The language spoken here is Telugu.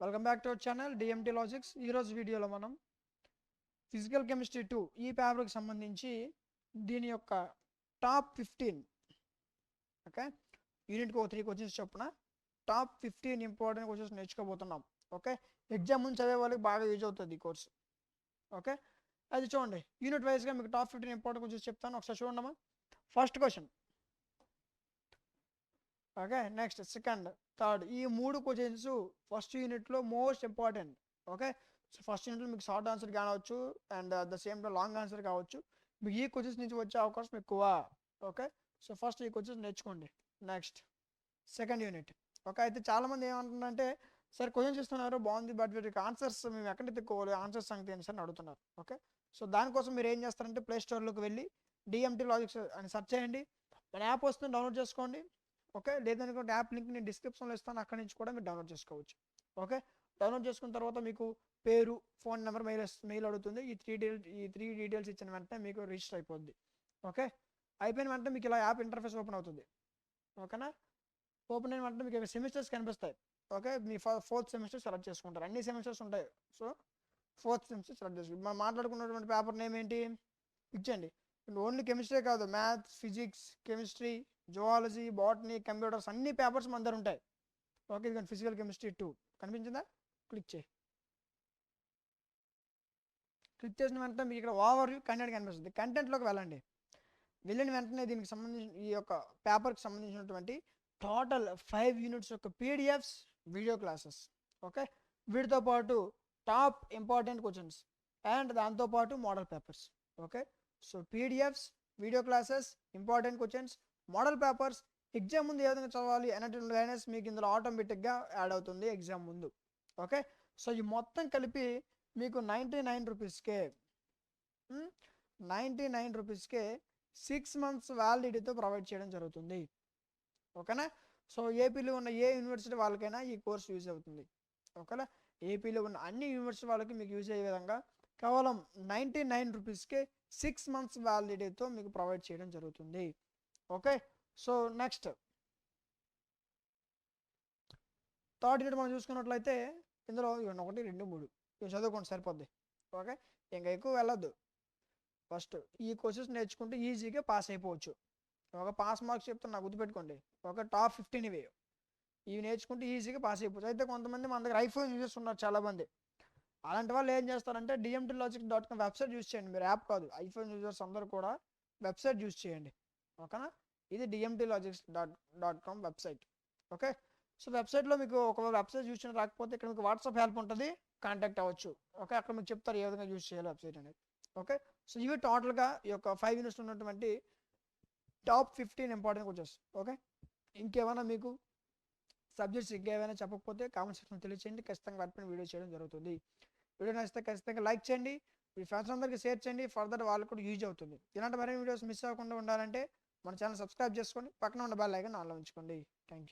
Welcome back to our channel DMT logics. ఈరోజు వీడియోలో మనం ఫిజికల్ కెమిస్ట్రీ 2 ఈ పేపర్కి సంబంధించి దీని యొక్క టాప్ 15, ఓకే, యూనిట్కి ఒక 3 క్వశ్చన్స్ చొప్పున టాప్ 15 ఇంపార్టెంట్ క్వశ్చన్స్ నేర్చుకోబోతున్నాం. ఓకే, ఎగ్జామ్ ముందు చదివే వాళ్ళకి బాగా యూజ్ అవుతుంది ఈ కోర్సు. ఓకే, అది చూడండి, యూనిట్ వైజ్గా మీకు టాప్ 15 ఇంపార్టెంట్ క్వశ్చన్స్ చెప్తాను, ఒకసారి చూడమ్మా. First question, okay, next second, third, ఈ 3 క్వశ్చన్స్ ఫస్ట్ యూనిట్లో most important. Okay, so first యూనిట్లో మీకు షార్ట్ ఆన్సర్ కావచ్చు and the same time long answer కావచ్చు. మీకు ఈ క్వశ్చన్స్ నుంచి వచ్చే అవకాశం ఎక్కువ. ఓకే, సో ఫస్ట్ ఈ క్వశ్చన్స్ నేర్చుకోండి. Next second unit. ఓకే, అయితే చాలామంది ఏమంటున్నారంటే, సార్ క్వశ్చన్స్ ఇస్తున్నారు బాగుంది, బట్ వీటికి ఆన్సర్స్ మేము ఎక్కడ తెచ్చుకోవాలి, ఆన్సర్స్ సంగతి ఏంటి సార్ అని అడుగుతున్నారు. ఓకే, సో దానికోసం మీరు ఏం చేస్తారంటే ప్లే స్టోర్లోకి వెళ్ళి డిఎంటీ లాజిక్స్ అని సెర్చ్ చేయండి, మన యాప్ వస్తుంది, డౌన్లోడ్ చేసుకోండి. ఓకే, లేదనుకుంటే యాప్ లింక్ నేను డిస్క్రిప్షన్లో ఇస్తాను, అక్కడి నుంచి కూడా మీరు డౌన్లోడ్ చేసుకోవచ్చు. ఓకే, డౌన్లోడ్ చేసుకున్న తర్వాత మీకు పేరు, ఫోన్ నెంబర్, మెయిల్ అడుగుతుంది. ఈ త్రీ డీటెయిల్స్ ఇచ్చిన వెంటనే మీకు రిజిస్టర్ అయిపోద్ది. ఓకే, అయిపోయిన వెంటనే మీకు ఇలా యాప్ ఇంటర్ఫేస్ ఓపెన్ అవుతుంది. ఓకేనా, ఓపెన్ అయిన వెంటనే మీకు సెమిస్టర్స్ కనిపిస్తాయి. ఓకే, మీ ఫోర్త్ సెమిస్టర్ సెలెక్ట్ చేసుకుంటారు, అన్ని సెమిస్టర్స్ ఉంటాయి. సో ఫోర్త్ సెమిస్టర్ సెలెక్ట్ చేసుకుంటారు. మనం మాట్లాడుకున్నటువంటి పేపర్ నేమ్ ఏంటి ఇచ్చండి. ఓన్లీ కెమిస్ట్రీ కాదు, maths, physics, chemistry, zoology, botany, computers అన్ని పేపర్స్ మన దగ్గర ఉంటాయి. ఓకే, ఇది ఫిజికల్ కెమిస్ట్రీ 2 కనిపించిందా? క్లిక్ చేయి. క్లిక్ చేసిన వెంటనే మీకు ఇక్కడ ఓవర్ వ్యూ కంటెంట్ కనిపిస్తుంది. కంటెంట్లోకి వెళ్ళండి. వెళ్ళిన వెంటనే దీనికి సంబంధించిన ఈ యొక్క పేపర్కి సంబంధించినటువంటి టోటల్ 5 యూనిట్స్ యొక్క పీడిఎఫ్స్, వీడియో క్లాసెస్. ఓకే, వీటితో పాటు టాప్ ఇంపార్టెంట్ క్వశ్చన్స్ అండ్ దాంతోపాటు model papers. Okay, so PDFs, video classes, important questions, model papers, exam ముందు ఏ విధంగా చదవాలి అనేటువంటి గైడెన్స్ మీకు ఇందులో ఆటోమేటిక్గా యాడ్ అవుతుంది ఎగ్జామ్ ముందు. ఓకే, సో ఈ మొత్తం కలిపి మీకు 99 రూపీస్కే 99 రూపీస్కే 6 months వ్యాలిడిటీతో ప్రొవైడ్ చేయడం జరుగుతుంది. ఓకేనా, సో ఏపీలో ఉన్న ఏ యూనివర్సిటీ వాళ్ళకైనా ఈ కోర్స్ యూజ్ అవుతుంది. ఓకేనా, ఏపీలో ఉన్న అన్ని యూనివర్సిటీ వాళ్ళకి మీకు యూజ్ అయ్యే విధంగా కేవలం 99 రూపీస్కే 6 months వ్యాలిడిటీతో మీకు ప్రొవైడ్ చేయడం జరుగుతుంది. Okay, so next third unit మనం చూసుకున్నట్లయితే ఇందులో 1, 2, 3 ఇవి చదువుకోండి సరిపోద్ది. ఓకే, ఇంకా ఎక్కువ వెళ్ళొద్దు. ఫస్ట్ ఈ క్వశ్చన్స్ నేర్చుకుంటే ఈజీగా పాస్ అయిపోవచ్చు. ఒక పాస్ మార్క్స్ చెప్తాను, నాకు గుర్తుపెట్టుకోండి. ఒక టాప్ 15 ఇవి నేర్చుకుంటే ఈజీగా పాస్ అయిపోవచ్చు. అయితే కొంతమంది మన దగ్గర ఐఫోన్ యూజర్స్ ఉన్నారు చాలామంది. అలాంటి వాళ్ళు ఏం చేస్తారంటే dmtlogic.com వెబ్సైట్ యూజ్ చేయండి. మీరు యాప్ కాదు, ఐఫోన్ యూజర్స్ అందరూ కూడా వెబ్సైట్ యూజ్ చేయండి. ఓకేనా, ఇది dmtlogic.com వెబ్సైట్. ఓకే, సో వెబ్సైట్లో మీకు ఒకవేళ వెబ్సైట్ యూజ్ చేయడం రాకపోతే ఇక్కడ మీకు వాట్సాప్ హెల్ప్ ఉంటుంది, కాంటాక్ట్ అవ్వచ్చు. ఓకే, అక్కడ మీకు చెప్తారు ఏ విధంగా యూజ్ చేయాలి వెబ్సైట్ అనేది. ఓకే, సో ఇవి టోటల్గా ఈ యొక్క 5 యూనిట్స్ ఉన్నటువంటి టాప్ 15 ఇంపార్టెంట్ క్వశ్చన్స్. ఓకే, ఇంకేమైనా మీకు సబ్జెక్ట్స్ ఇంకేమైనా చెప్పకపోతే కామెంట్ సెక్షన్లో తెలియచేయండి, ఖచ్చితంగా వాటిపైన వీడియో చేయడం జరుగుతుంది. వీడియో నచ్చితే ఖచ్చితంగా లైక్ చేయండి, మీ ఫ్రెండ్స్ అందరికీ షేర్ చేయండి, ఫర్దర్ వాళ్ళకి కూడా యూజ్ అవుతుంది. ఇలాంటి మరిన్ని వీడియోస్ మిస్ అవ్వకుండా ఉండాలంటే మన ఛానల్ సబ్స్క్రైబ్ చేసుకోండి, పక్కన ఉన్న బెల్ ఐకాన్ ఆన్లో ఉంచుకోండి. Thank you.